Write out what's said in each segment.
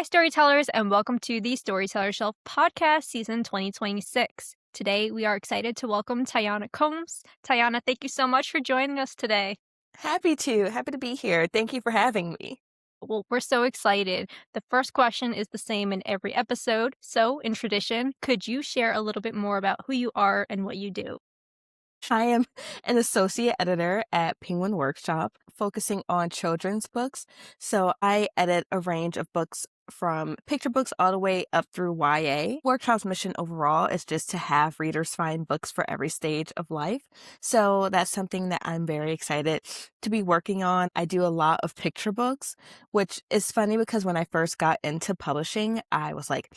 Hi, storytellers, and welcome to the Storyteller Shelf podcast, season 2026. Today, we are excited to welcome Tyiana Combs. Tyiana, thank you so much for joining us today. Happy to. Happy to be here. Thank you for having me. Well, we're so excited. The first question is the same in every episode. So, in tradition, could you share a little bit more about who you are and what you do? I am an associate editor at Penguin Workshop, focusing on children's books. So I edit a range of books from picture books all the way up through YA. Workshop's mission overall is just to have readers find books for every stage of life. So that's something that I'm very excited to be working on. I do a lot of picture books, which is funny because when I first got into publishing, I was like,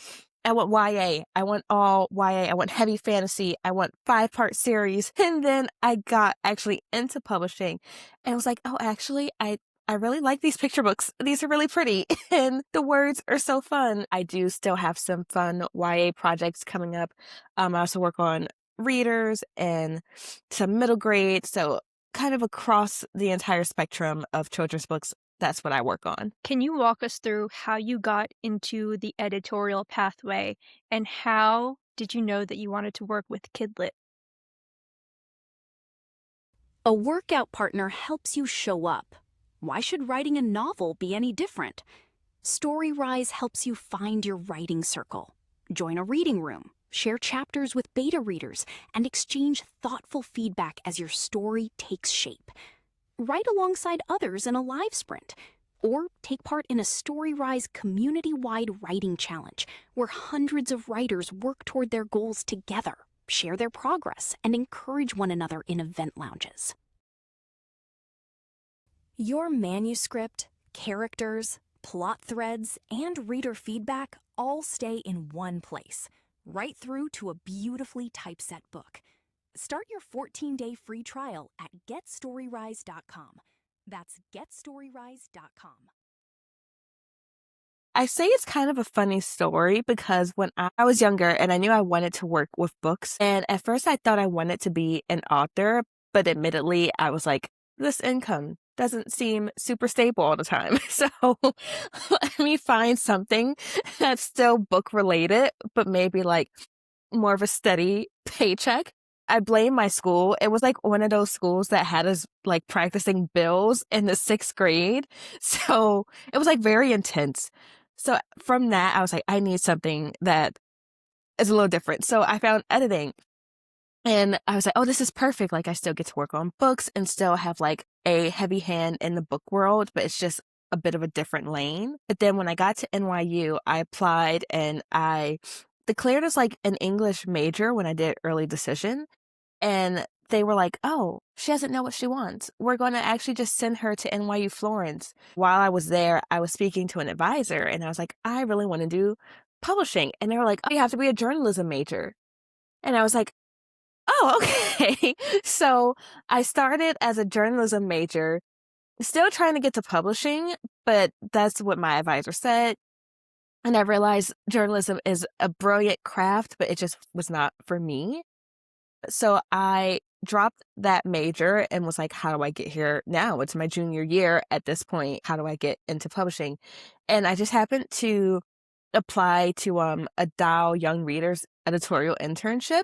I want YA. I want all YA. I want heavy fantasy. I want 5-part series. And then I got actually into publishing and was like, oh, actually, I really like these picture books. These are really pretty and the words are so fun. I do still have some fun YA projects coming up. I also work on readers and some middle grade. So kind of across the entire spectrum of children's books, that's what I work on. Can you walk us through how you got into the editorial pathway and how did you know that you wanted to work with Kidlit? A workout partner helps you show up. Why should writing a novel be any different? StoryRise helps you find your writing circle. Join a reading room, share chapters with beta readers, and exchange thoughtful feedback as your story takes shape. Write alongside others in a live sprint, or take part in a StoryRise community-wide writing challenge where hundreds of writers work toward their goals together, share their progress, and encourage one another in event lounges. Your manuscript, characters, plot threads, and reader feedback all stay in one place, right through to a beautifully typeset book. Start your 14-day free trial at getstoryrise.com. That's getstoryrise.com. I say it's kind of a funny story because when I was younger and I knew I wanted to work with books, and at first I thought I wanted to be an author, but admittedly, I was like, this income doesn't seem super stable all the time. So let me find something that's still book related, but maybe like more of a steady paycheck. I blame my school. It was like one of those schools that had us like practicing bills in the 6th grade. So it was like very intense. So from that, I was like, I need something that is a little different. So I found editing and I was like, oh, this is perfect. Like I still get to work on books and still have like a heavy hand in the book world, but it's just a bit of a different lane. But then when I got to NYU, I applied and I declared as like an English major when I did early decision. And they were like, oh, she doesn't know what she wants. We're going to actually just send her to NYU Florence. While I was there, I was speaking to an advisor and I was like, I really want to do publishing. And they were like, oh, you have to be a journalism major. And I was like, oh, okay. So I started as a journalism major, still trying to get to publishing, but that's what my advisor said. And I realized journalism is a brilliant craft, but it just was not for me. So I dropped that major and was like, how do I get here now? It's my junior year at this point. How do I get into publishing? And I just happened to apply to a Dow Young Readers editorial internship.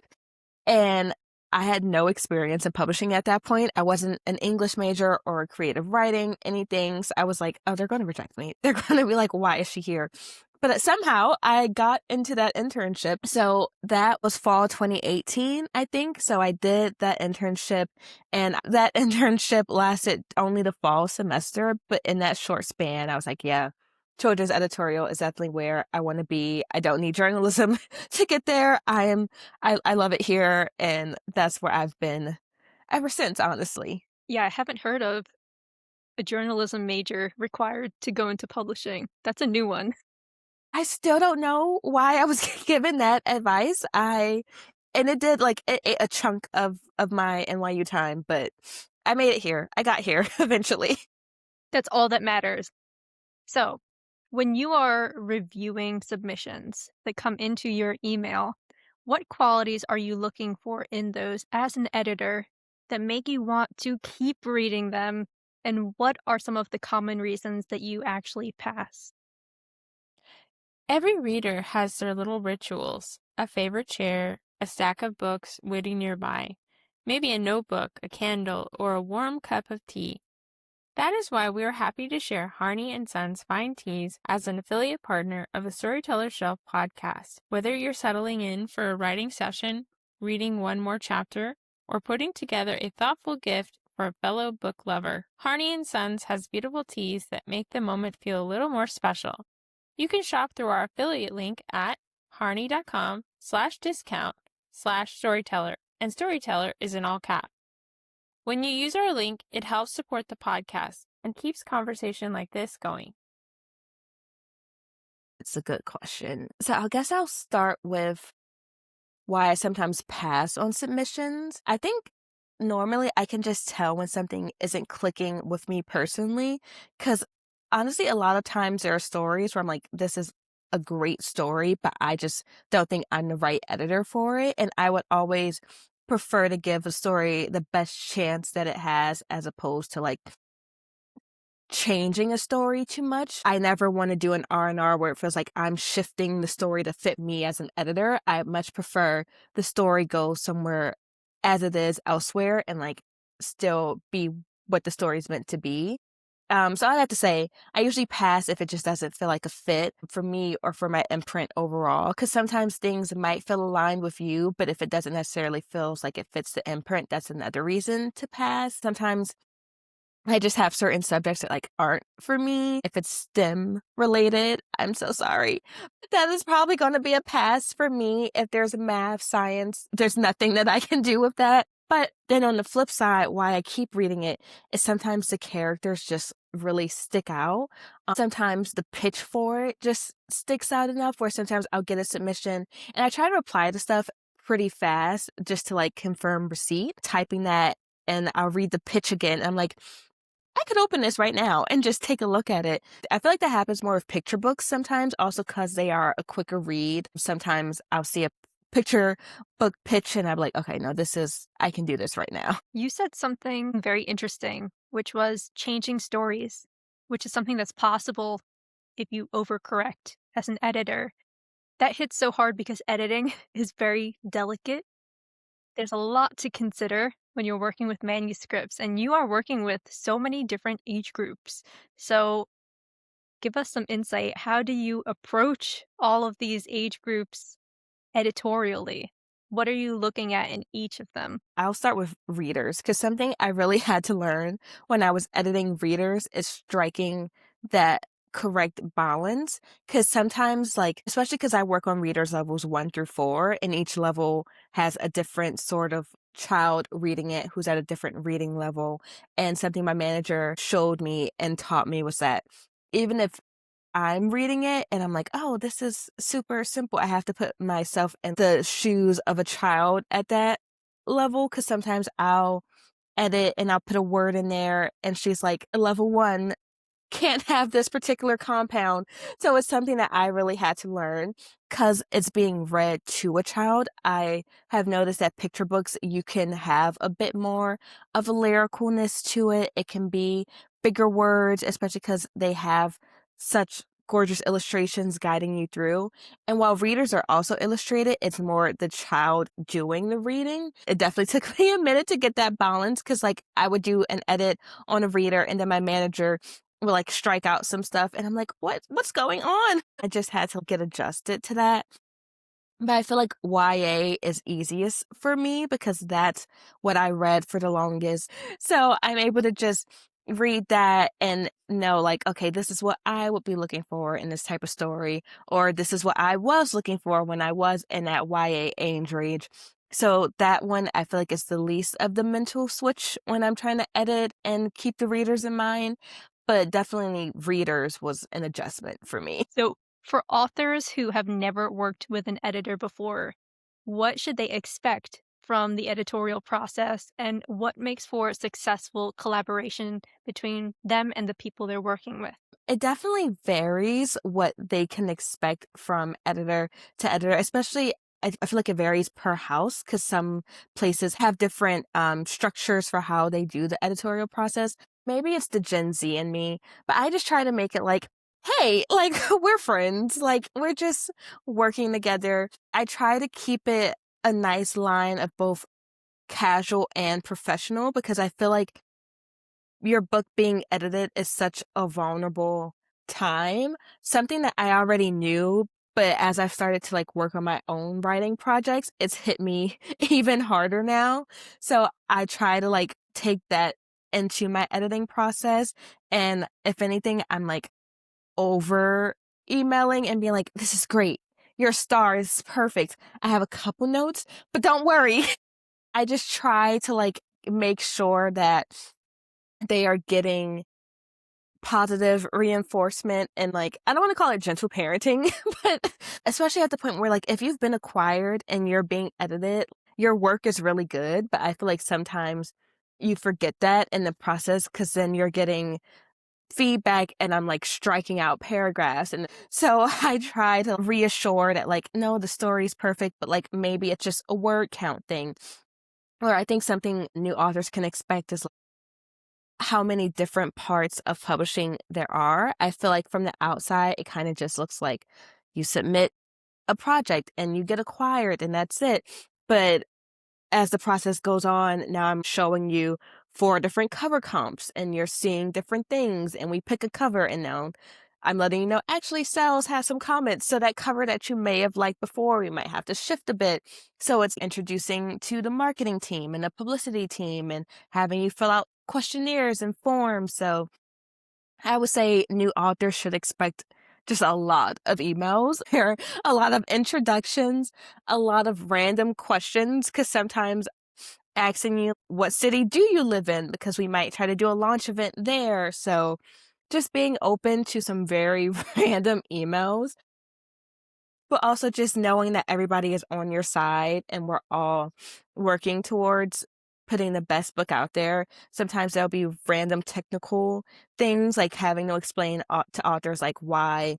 And I had no experience in publishing at that point. I wasn't an English major or creative writing, anything. So I was like, oh, they're going to reject me. They're going to be like, why is she here? But somehow I got into that internship. So that was fall 2018, I think. So I did that internship and that internship lasted only the fall semester. But in that short span, I was like, yeah, children's editorial is definitely where I want to be. I don't need journalism to get there. I love it here. And that's where I've been ever since, honestly. Yeah, I haven't heard of a journalism major required to go into publishing. That's a new one. I still don't know why I was given that advice. And it did like a chunk of my NYU time, but I made it here. I got here eventually. That's all that matters. So, when you are reviewing submissions that come into your email, what qualities are you looking for in those as an editor that make you want to keep reading them? And what are some of the common reasons that you actually pass? Every reader has their little rituals, a favorite chair, a stack of books waiting nearby, maybe a notebook, a candle, or a warm cup of tea. That is why we are happy to share Harney and Sons Fine Teas as an affiliate partner of the Storyteller Shelf podcast. Whether you're settling in for a writing session, reading one more chapter, or putting together a thoughtful gift for a fellow book lover, Harney and Sons has beautiful teas that make the moment feel a little more special. You can shop through our affiliate link at harney.com/discount/storyteller, and Storyteller is in all caps. When you use our link, it helps support the podcast and keeps conversation like this going. It's a good question. So I guess I'll start with why I sometimes pass on submissions. I think normally I can just tell when something isn't clicking with me personally, because honestly, a lot of times there are stories where I'm like, this is a great story, but I just don't think I'm the right editor for it. And I would always prefer to give a story the best chance that it has as opposed to like changing a story too much. I never want to do an R&R where it feels like I'm shifting the story to fit me as an editor. I much prefer the story go somewhere as it is elsewhere and like still be what the story is meant to be. So I'd have to say I usually pass if it just doesn't feel like a fit for me or for my imprint overall. Because sometimes things might feel aligned with you, but if it doesn't necessarily feels like it fits the imprint, that's another reason to pass. Sometimes I just have certain subjects that like aren't for me. If it's STEM related, I'm so sorry. That is probably going to be a pass for me. If there's math, science, there's nothing that I can do with that. But then on the flip side, why I keep reading it is sometimes the characters just really stick out. Sometimes the pitch for it just sticks out enough where sometimes I'll get a submission and I try to reply to stuff pretty fast just to like confirm receipt, typing that and I'll read the pitch again. I'm like, I could open this right now and just take a look at it. I feel like that happens more with picture books sometimes, also because they are a quicker read. Sometimes I'll see a picture book pitch and I'm like, okay, no, I can do this right now. You said something very interesting, which was changing stories, which is something that's possible if you overcorrect as an editor. That hits so hard because editing is very delicate. There's a lot to consider when you're working with manuscripts, and you are working with so many different age groups. So, give us some insight. How do you approach all of these age groups editorially? What are you looking at in each of them? I'll start with readers because something I really had to learn when I was editing readers is striking that correct balance. Because sometimes, like, especially because I work on readers levels 1 through 4, and each level has a different sort of child reading it who's at a different reading level. And something my manager showed me and taught me was that even if I'm reading it and I'm like, oh, this is super simple. I have to put myself in the shoes of a child at that level because sometimes I'll edit and I'll put a word in there and she's like, level 1 can't have this particular compound. So it's something that I really had to learn because it's being read to a child. I have noticed that picture books, you can have a bit more of a lyricalness to it. It can be bigger words, especially because they have such gorgeous illustrations guiding you through. And while readers are also illustrated, it's more the child doing the reading. It definitely took me a minute to get that balance because like I would do an edit on a reader and then my manager will like strike out some stuff and I'm like, what's going on? I just had to get adjusted to that. But I feel like YA is easiest for me because that's what I read for the longest. So I'm able to just read that and know like, okay, this is what I would be looking for in this type of story, or this is what I was looking for when I was in that YA age range. So that one, I feel like it's the least of the mental switch when I'm trying to edit and keep the readers in mind. But definitely readers was an adjustment for me. So, for authors who have never worked with an editor before, what should they expect from the editorial process, and what makes for a successful collaboration between them and the people they're working with? It definitely varies what they can expect from editor to editor, especially I feel like it varies per house because some places have different structures for how they do the editorial process. Maybe it's the Gen Z in me, but I just try to make it like hey, like, we're friends. Like, we're just working together. I try to keep it a nice line of both casual and professional because I feel like your book being edited is such a vulnerable time. Something that I already knew, but as I've started to like work on my own writing projects, it's hit me even harder now. So I try to like take that into my editing process. And if anything, I'm like over emailing and being like, this is great. Your star is perfect. I have a couple notes, but don't worry. I just try to like make sure that they are getting positive reinforcement and like I don't want to call it gentle parenting, but especially at the point where like if you've been acquired and you're being edited, your work is really good, but I feel like sometimes you forget that in the process because then you're getting feedback and I'm like striking out paragraphs. And so I try to reassure that like, no, the story's perfect, but like maybe it's just a word count thing. Or I think something new authors can expect is how many different parts of publishing there are. I feel like from the outside, it kind of just looks like you submit a project and you get acquired and that's it. But as the process goes on, now I'm showing you 4 different cover comps and you're seeing different things and we pick a cover and now I'm letting you know actually Sal's has some comments. So that cover that you may have liked before, we might have to shift a bit. So it's introducing to the marketing team and the publicity team and having you fill out questionnaires and forms. So I would say new authors should expect just a lot of emails. There are a lot of introductions, a lot of random questions, because sometimes asking you, what city do you live in? Because we might try to do a launch event there. So just being open to some very random emails, but also just knowing that everybody is on your side and we're all working towards putting the best book out there. Sometimes there'll be random technical things like having to explain to authors like why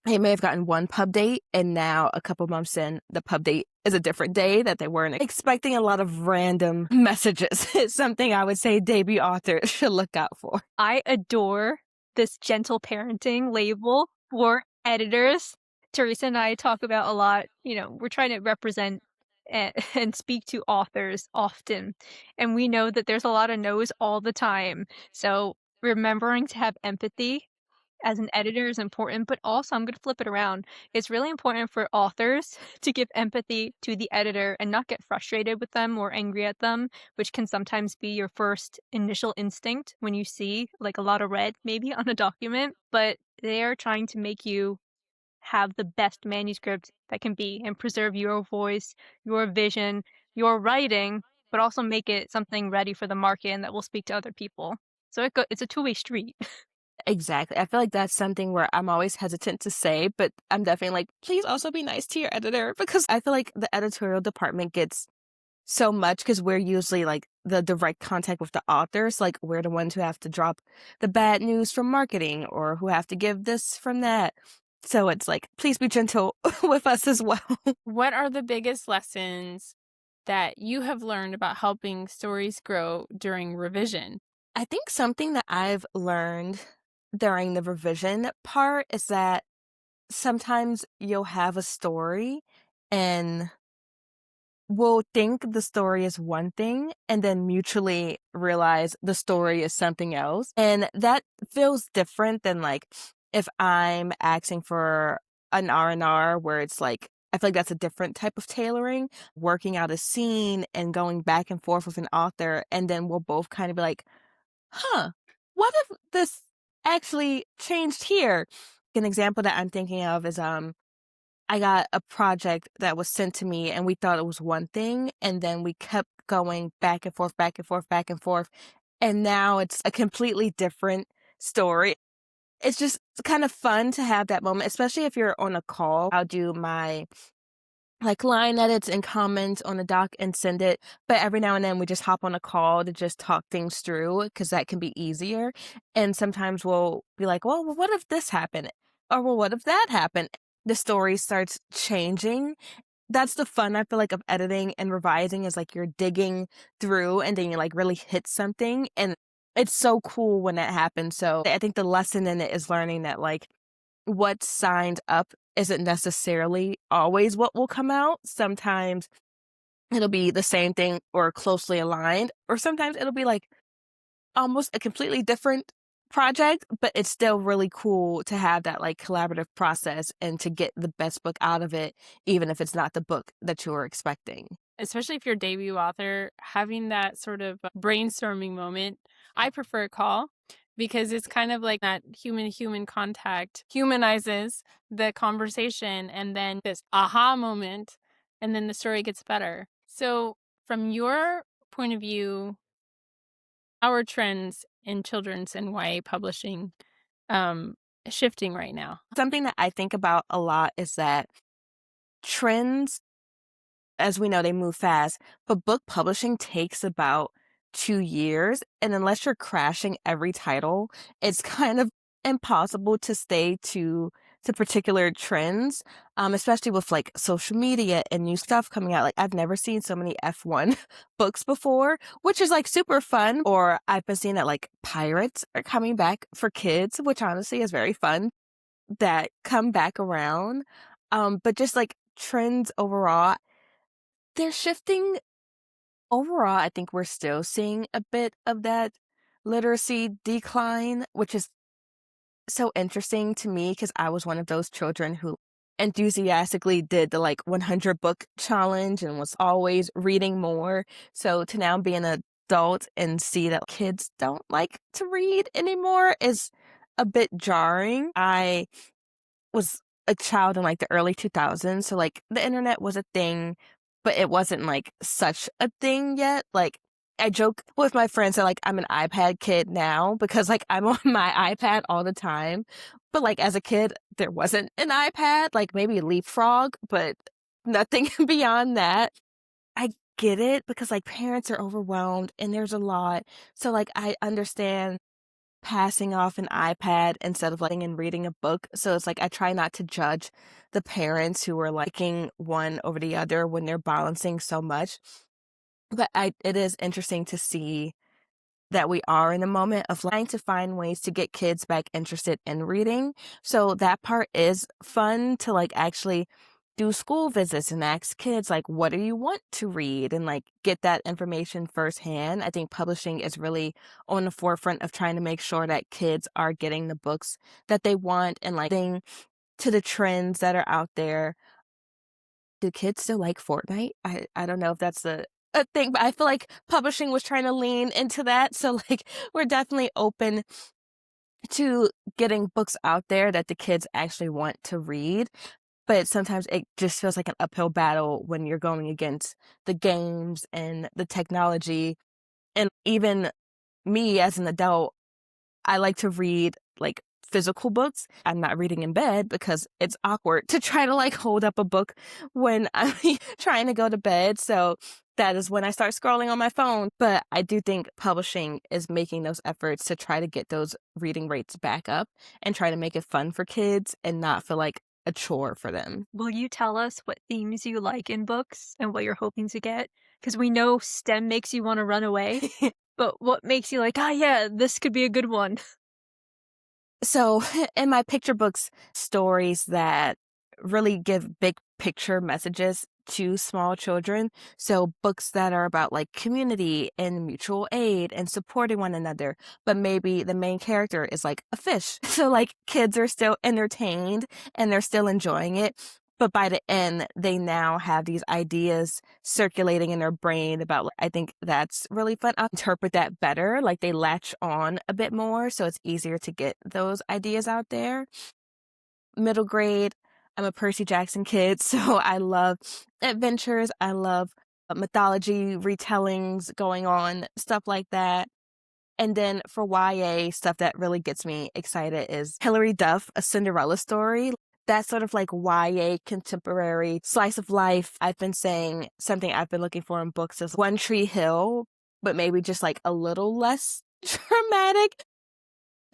they may have gotten one pub date and now a couple months in, the pub date is a different day that they weren't expecting. A lot of random messages. It's something I would say debut authors should look out for. I adore this gentle parenting label for editors. Theresa and I talk about a lot, we're trying to represent and speak to authors often. And we know that there's a lot of no's all the time. So remembering to have empathy as an editor is important, but also I'm going to flip it around. It's really important for authors to give empathy to the editor and not get frustrated with them or angry at them, which can sometimes be your first initial instinct when you see like a lot of red maybe on a document, but they are trying to make you have the best manuscript that can be and preserve your voice, your vision, your writing, but also make it something ready for the market and that will speak to other people. So it's a two-way street. Exactly. I feel like that's something where I'm always hesitant to say, but I'm definitely like, please also be nice to your editor because I feel like the editorial department gets so much because we're usually like the direct contact with the authors. Like we're the ones who have to drop the bad news from marketing or who have to give this from that. So it's like, please be gentle with us as well. What are the biggest lessons that you have learned about helping stories grow during revision? I think something that I've learned during the revision part is that sometimes you'll have a story and we'll think the story is one thing and then mutually realize the story is something else. And that feels different than like if I'm asking for an R&R where it's like, I feel like that's a different type of tailoring, working out a scene and going back and forth with an author. And then we'll both kind of be like, huh, what if this actually changed here? An example that I'm thinking of is I got a project that was sent to me and we thought it was one thing and then we kept going back and forth, back and forth, back and forth. And now it's a completely different story. It's just kind of fun to have that moment, especially if you're on a call. I'll do my like line edits and comments on the doc and send it. But every now and then we just hop on a call to just talk things through because that can be easier. And sometimes we'll be like, well, what if this happened? Or well, what if that happened? The story starts changing. That's the fun I feel like of editing and revising is like you're digging through and then you like really hit something and it's so cool when that happens. So I think the lesson in it is learning that, like, what's signed up isn't necessarily always what will come out. Sometimes it'll be the same thing or closely aligned, or sometimes it'll be like almost a completely different project, but it's still really cool to have that like collaborative process and to get the best book out of it, even if it's not the book that you were expecting. Especially if you're a debut author, having that sort of brainstorming moment. I prefer call because it's kind of like that human human contact humanizes the conversation, and then this aha moment, and then the story gets better. So, from your point of view, how are trends in children's and YA publishing um, shifting right now? Something that I think about a lot is that trends, as we know, they move fast, but book publishing takes about 2 years. And unless you're crashing every title, it's kind of impossible to stay to particular trends, especially with like social media and new stuff coming out. Like I've never seen so many F1 books before, which is like super fun. Or I've been seeing that like pirates are coming back for kids, which honestly is very fun that come back around. But just like trends overall, they're shifting. Overall, I think we're still seeing a bit of that literacy decline, which is so interesting to me because I was one of those children who enthusiastically did the like 100 book challenge and was always reading more. So to now be an adult and see that kids don't like to read anymore is a bit jarring. I was a child in like the early 2000s, so like the internet was a thing, but it wasn't like such a thing yet. Like I joke with my friends that like I'm an iPad kid now because like I'm on my iPad all the time. But like as a kid, there wasn't an iPad, like maybe Leapfrog, but nothing beyond that. I get it because like parents are overwhelmed and there's a lot. So like I understand passing off an iPad instead of letting and reading a book. So it's like I try not to judge the parents who are liking one over the other when they're balancing so much. But it is interesting to see that we are in a moment of trying to find ways to get kids back interested in reading. So that part is fun to like actually do school visits and ask kids like what do you want to read and like get that information firsthand. I think publishing is really on the forefront of trying to make sure that kids are getting the books that they want and like getting to the trends that are out there. Do kids still like Fortnite? I don't know if that's a thing, but I feel like publishing was trying to lean into that. So like we're definitely open to getting books out there that the kids actually want to read. But sometimes it just feels like an uphill battle when you're going against the games and the technology. And even me as an adult, I like to read like physical books. I'm not reading in bed because it's awkward to try to like hold up a book when I'm trying to go to bed. So that is when I start scrolling on my phone. But I do think publishing is making those efforts to try to get those reading rates back up and try to make it fun for kids and not feel like a chore for them. Will you tell us what themes you like in books and what you're hoping to get? Because we know STEM makes you wanna run away, but what makes you like, "Ah, yeah, this could be a good one?" So, in my picture books, stories that really give big picture messages to small children. So, books that are about like community and mutual aid and supporting one another, but maybe the main character is like a fish. So, like, kids are still entertained and they're still enjoying it. But by the end, they now have these ideas circulating in their brain about, like, I think that's really fun. I interpret that better. Like they latch on a bit more. So it's easier to get those ideas out there. Middle grade, I'm a Percy Jackson kid. So I love adventures. I love mythology retellings going on, stuff like that. And then for YA, stuff that really gets me excited is Hilary Duff, A Cinderella Story. That sort of like YA contemporary slice of life. I've been saying something I've been looking for in books is One Tree Hill, but maybe just like a little less dramatic.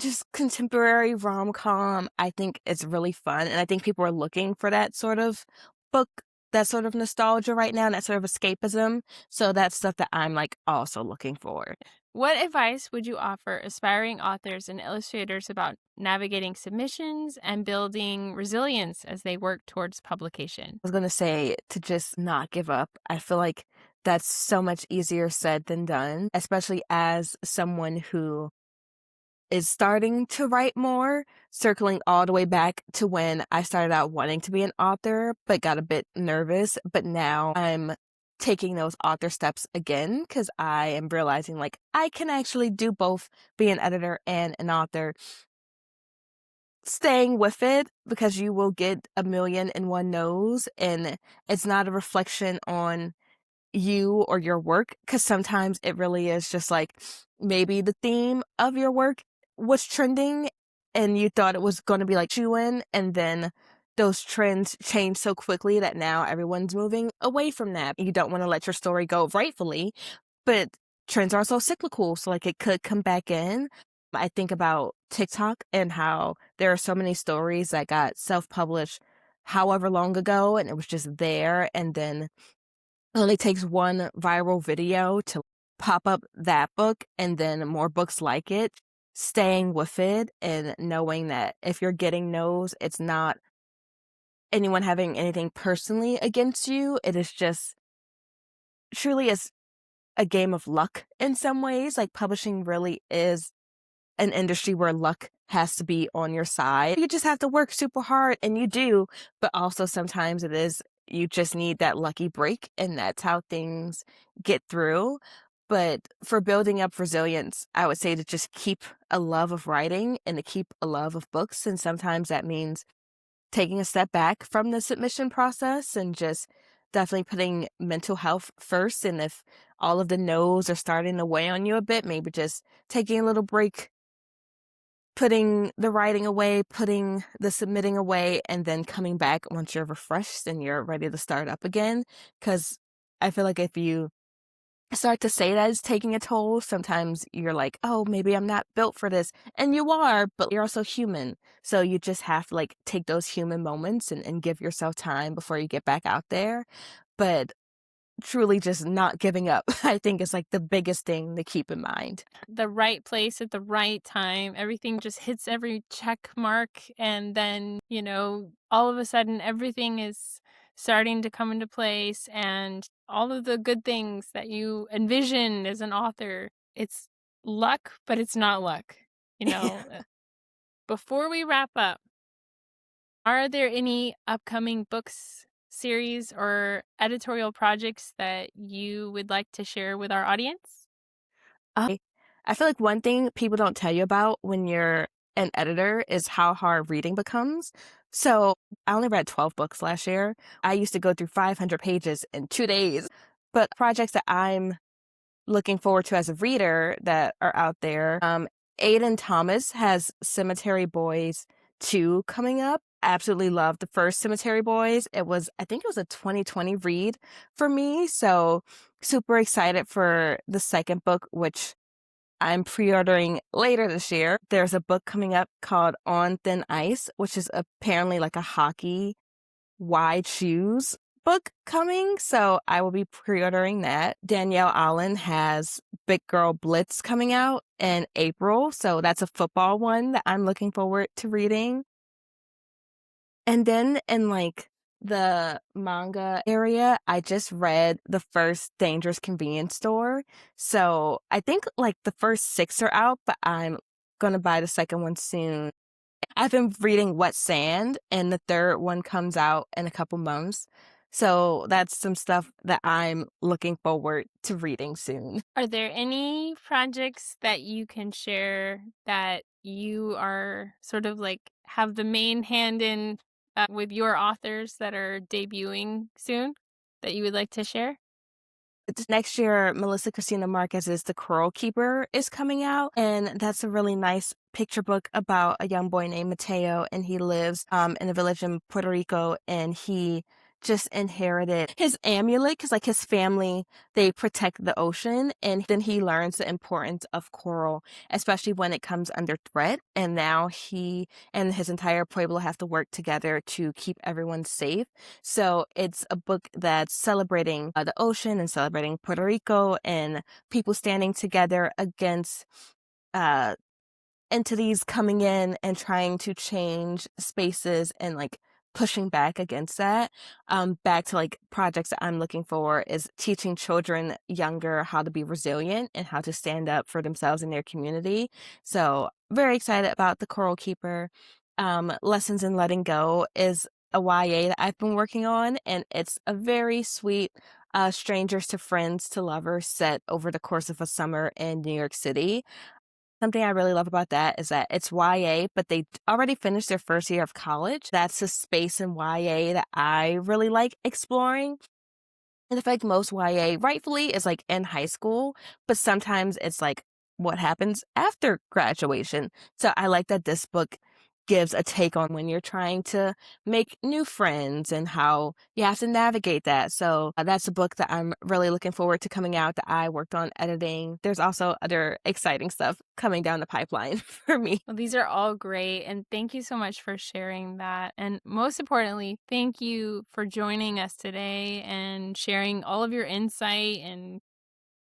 Just contemporary rom-com. I think it's really fun. And I think people are looking for that sort of book, that sort of nostalgia right now, and that sort of escapism. So that's stuff that I'm like also looking for. What advice would you offer aspiring authors and illustrators about navigating submissions and building resilience as they work towards publication? Was gonna say to just not give up. I feel like that's so much easier said than done, especially as someone who is starting to write more, circling all the way back to when I started out wanting to be an author, but got a bit nervous. But now I'm taking those author steps again because I am realizing like I can actually do both, be an editor and an author. Staying with it because you will get a million and one no's, and it's not a reflection on you or your work, because sometimes it really is just like maybe the theme of your work was trending and you thought it was going to be like shoe in, and then those trends change so quickly that now everyone's moving away from that. You don't want to let your story go rightfully, but trends are so cyclical, so like it could come back in. I think about TikTok and how there are so many stories that got self-published however long ago and it was just there, and then it only takes one viral video to pop up that book and then more books like it. Staying with it and knowing that if you're getting no's, it's not anyone having anything personally against you. It is just truly is a game of luck in some ways. Like publishing really is an industry where luck has to be on your side. You just have to work super hard, and you do, but also sometimes it is you just need that lucky break, and that's how things get through. But for building up resilience, I would say to just keep a love of writing and to keep a love of books. And sometimes that means taking a step back from the submission process and just definitely putting mental health first. And if all of the no's are starting to weigh on you a bit, maybe just taking a little break, putting the writing away, putting the submitting away, and then coming back once you're refreshed and you're ready to start up again. Because I feel like if you start to say that it's taking a toll, sometimes you're like, oh, maybe I'm not built for this. And you are, but you're also human. So you just have to like take those human moments and give yourself time before you get back out there. But truly just not giving up, I think is like the biggest thing to keep in mind. The right place at the right time. Everything just hits every check mark, and then, all of a sudden everything is starting to come into place, and all of the good things that you envisioned as an author. It's luck, but it's not luck. You know, Before we wrap up, are there any upcoming books, series, or editorial projects that you would like to share with our audience? I feel like one thing people don't tell you about when you're an editor is how hard reading becomes. So I only read 12 books last year. I used to go through 500 pages in 2 days. But projects that I'm looking forward to as a reader that are out there, Aiden Thomas has Cemetery Boys 2 coming up. I absolutely loved the first Cemetery Boys. I think it was a 2020 read for me. So super excited for the second book, which I'm pre-ordering later this year. There's a book coming up called On Thin Ice, which is apparently like a hockey wide shoes book coming. So I will be pre-ordering that. Danielle Allen has Big Girl Blitz coming out in April. So that's a football one that I'm looking forward to reading. And then in like the manga area, I just read the first Dangerous Convenience Store. So I think like the first 6 are out, but I'm gonna buy the second one soon. I've been reading Wet Sand, and the third one comes out in a couple months. So that's some stuff that I'm looking forward to reading soon. Are there any projects that you can share that you are sort of like have the main hand in with your authors that are debuting soon that you would like to share? Next year, Melissa Christina Marquez's The Coral Keeper is coming out, and that's a really nice picture book about a young boy named Mateo, and he lives in a village in Puerto Rico, and he just inherited his amulet because, like, his family, they protect the ocean. And then he learns the importance of coral, especially when it comes under threat. And now he and his entire pueblo have to work together to keep everyone safe. So it's a book that's celebrating the ocean and celebrating Puerto Rico and people standing together against uh, entities coming in and trying to change spaces and like pushing back against that. Back to like projects that I'm looking for is teaching children younger how to be resilient and how to stand up for themselves and their community. So very excited about The Coral Keeper. Lessons in Letting Go is a YA that I've been working on, and it's a very sweet strangers to friends to lovers set over the course of a summer in New York City. Something I really love about that is that it's YA, but they already finished their first year of college. That's a space in YA that I really like exploring. And I feel like most YA rightfully is like in high school, but sometimes it's like what happens after graduation. So I like that this book gives a take on when you're trying to make new friends and how you have to navigate that. So that's a book that I'm really looking forward to coming out that I worked on editing. There's also other exciting stuff coming down the pipeline for me. Well, these are all great, and thank you so much for sharing that. And most importantly, thank you for joining us today and sharing all of your insight. And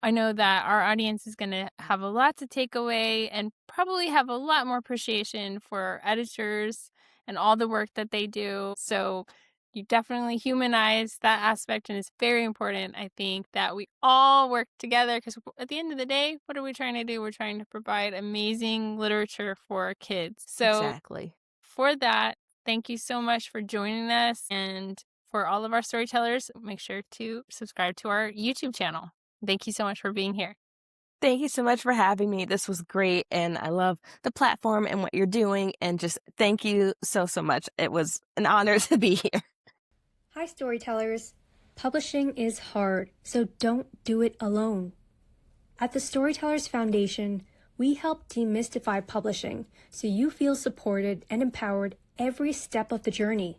I know that our audience is going to have a lot to take away and probably have a lot more appreciation for editors and all the work that they do. So you definitely humanize that aspect, and it's very important, I think, that we all work together because at the end of the day, what are we trying to do? We're trying to provide amazing literature for our kids. So Exactly. for that, thank you so much for joining us. And for all of our storytellers, make sure to subscribe to our YouTube channel. Thank you so much for being here. Thank you so much for having me. This was great. And I love the platform and what you're doing. And just thank you so, so much. It was an honor to be here. Hi, storytellers. Publishing is hard, so don't do it alone. At the Storytellers Foundation, we help demystify publishing so you feel supported and empowered every step of the journey.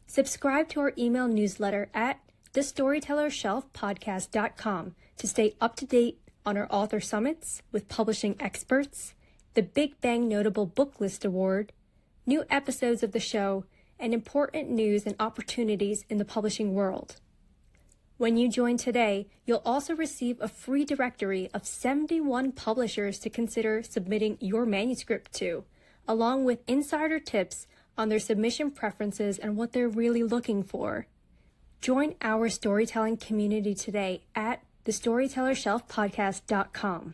Subscribe to our email newsletter at thestorytellershelfpodcast.com to stay up to date on our author summits with publishing experts, the Big Bang Notable Book List Award, new episodes of the show, and important news and opportunities in the publishing world. When you join today, you'll also receive a free directory of 71 publishers to consider submitting your manuscript to, along with insider tips on their submission preferences and what they're really looking for. Join our storytelling community today at thestorytellershelfpodcast.com.